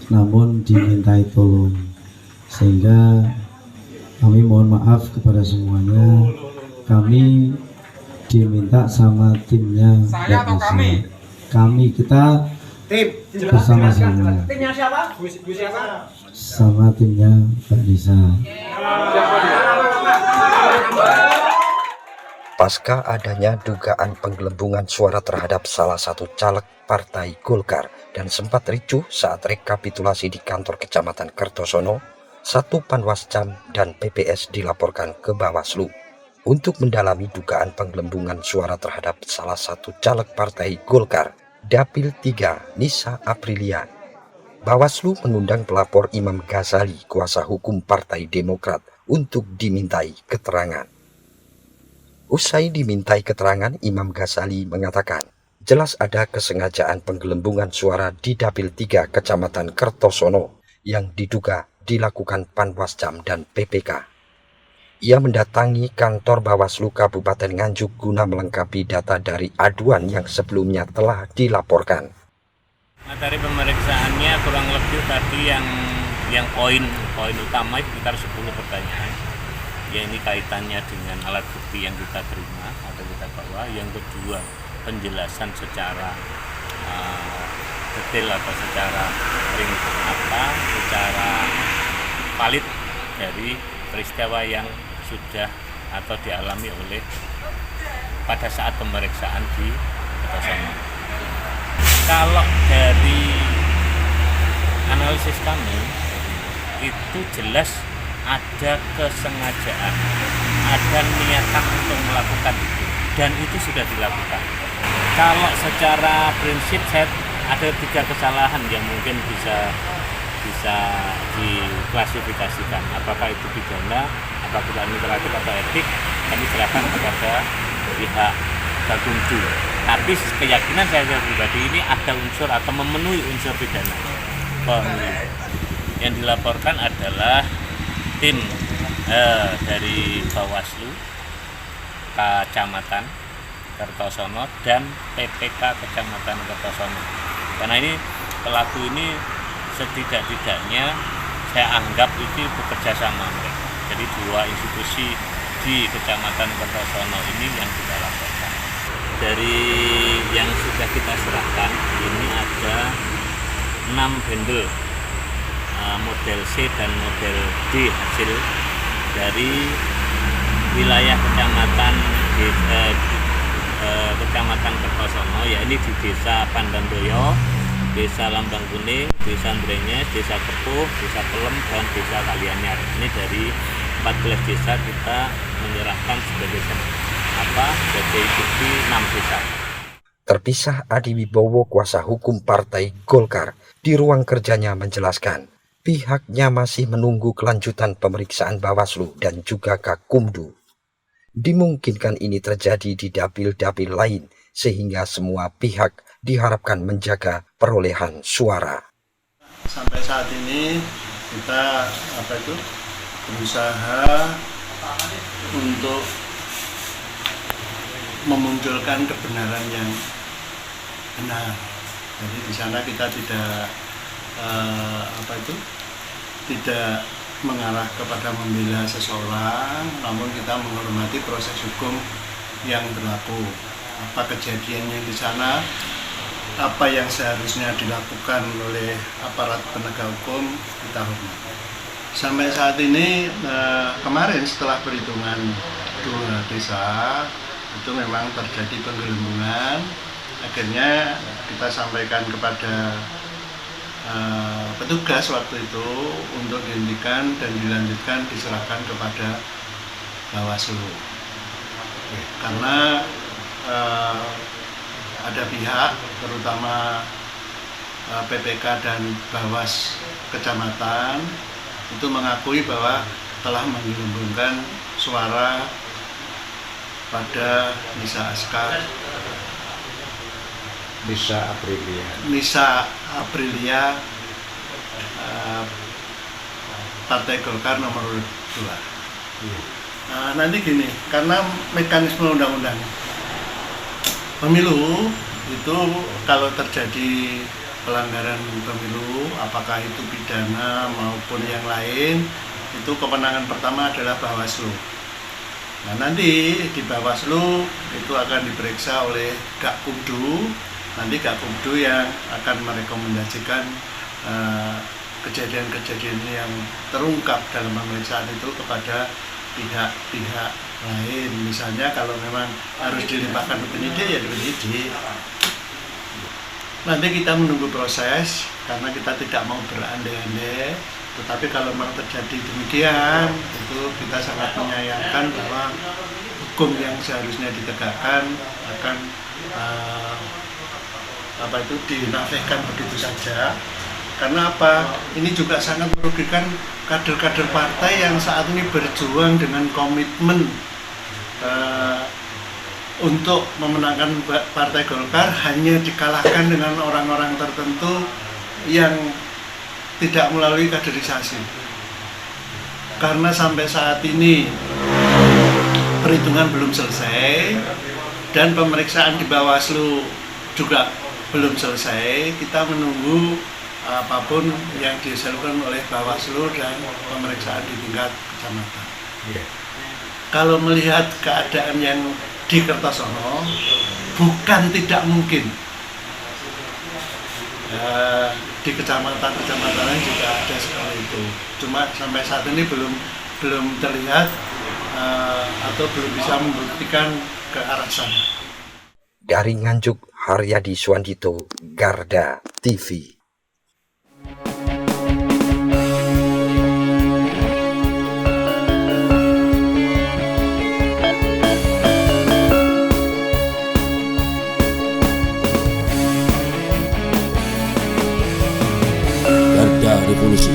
namun dimintai tolong, sehingga kami mohon maaf kepada semuanya. Kami diminta sama timnya Mbak Nisa. Kita bersama-sama. Timnya siapa? Sama timnya Mbak Nisa. Pasca adanya dugaan penggelembungan suara terhadap salah satu caleg Partai Golkar dan sempat ricuh saat rekapitulasi di kantor Kecamatan Kertosono, 1 Panwascam dan PPS dilaporkan ke Bawaslu untuk mendalami dugaan penggelembungan suara terhadap salah satu caleg Partai Golkar, Dapil 3 Nisa Aprilia. Bawaslu mengundang pelapor Imam Ghazali, kuasa hukum Partai Demokrat, untuk dimintai keterangan. Usai dimintai keterangan, Imam Ghazali mengatakan, jelas ada kesengajaan penggelembungan suara di Dapil 3 Kecamatan Kertosono yang diduga dilakukan Panwascam dan PPK. Ia mendatangi kantor Bawaslu Kabupaten Nganjuk guna melengkapi data dari aduan yang sebelumnya telah dilaporkan. Materi pemeriksaannya kurang lebih tadi yang poin utama itu sekitar 10 pertanyaan. Ya, ini kaitannya dengan alat bukti yang kita terima atau kita bawa. Yang kedua, penjelasan secara detail atau secara secara valid dari peristiwa yang sudah atau dialami oleh pada saat pemeriksaan di Kertosono. Kalau dari analisis kami itu jelas ada kesengajaan, ada niatan untuk melakukan itu, dan itu sudah dilakukan. Kalau secara prinsip ada 3 kesalahan yang mungkin bisa diklasifikasikan. Apakah itu pidana, apakah administratif atau etik, kami serahkan kepada pihak Gakumdu. Tapi keyakinan saya pribadi ini ada unsur atau memenuhi unsur pidana. Yang dilaporkan adalah tim dari Bawaslu Kecamatan Kertosono dan PPK Kecamatan Kertosono. Karena ini pelaku ini setidak-tidaknya saya anggap itu bekerja sama mereka. Jadi 2 institusi di Kecamatan Kertosono ini yang kita laporkan. Dari yang sudah kita serahkan ini ada 6 bendel model C dan model D hasil dari wilayah Kecamatan Kertosono, ya ini di Desa Pandandoyo, Desa Lambang Kuning, Desa Andrenyes, Desa Kepuh, Desa Pelem, dan Desa Kalianyar. Ini dari 14 desa kita menyerahkan sebagai bukti 6 desa. Terpisah, Adi Wibowo, kuasa hukum Partai Golkar, di ruang kerjanya menjelaskan, pihaknya masih menunggu kelanjutan pemeriksaan Bawaslu dan juga Gakumdu. Dimungkinkan ini terjadi di dapil-dapil lain, sehingga semua pihak diharapkan menjaga perolehan suara. Sampai saat ini kita berusaha untuk memunculkan kebenaran yang benar. Jadi di sana kita tidak tidak mengarah kepada membela seseorang, namun kita menghormati proses hukum yang berlaku. Apa kejadiannya di sana, apa yang seharusnya dilakukan oleh aparat penegak hukum, kita hormati. Sampai saat ini, kemarin setelah perhitungan 2 desa, itu memang terjadi penggelembungan. Akhirnya kita sampaikan kepada petugas waktu itu untuk dihentikan dan dilanjutkan diserahkan kepada Bawaslu. Karena ada pihak terutama PPK dan Bawas Kecamatan itu mengakui bahwa telah menggelembungkan suara pada Nisa Aprilia Partai Golkar nomor 2. Nanti gini, karena mekanisme undang-undang pemilu itu kalau terjadi pelanggaran pemilu, apakah itu pidana maupun yang lain, itu kewenangan pertama adalah Bawaslu. Nah, nanti di Bawaslu itu akan diperiksa oleh Gakumdu. Nanti Gakumdu yang akan merekomendasikan kejadian-kejadian yang terungkap dalam pemeriksaan itu kepada pihak-pihak lain. Misalnya kalau memang harus dilimpahkan ke penyidik, ya penyidik. Nanti kita menunggu proses karena kita tidak mau berandai-andai. Tetapi kalau memang terjadi demikian, itu kita sangat menyayangkan bahwa hukum yang seharusnya ditegakkan akan dinafikan begitu saja. Karena apa? Ini juga sangat merugikan kader-kader partai yang saat ini berjuang dengan komitmen untuk memenangkan Partai Golkar, hanya dikalahkan dengan orang-orang tertentu yang tidak melalui kaderisasi. Karena sampai saat ini perhitungan belum selesai dan pemeriksaan di Bawaslu juga belum selesai, kita menunggu apapun yang dihasilkan oleh Bawaslu dan pemeriksaan di tingkat kecamatan. Kalau melihat keadaan yang di Kertosono, bukan tidak mungkin di kecamatan-kecamatan juga ada seperti itu. Cuma sampai saat ini belum terlihat atau belum bisa membuktikan ke arah sana. Dari Nganjuk, Haryadi Suwandito, Garda TV. Revolusi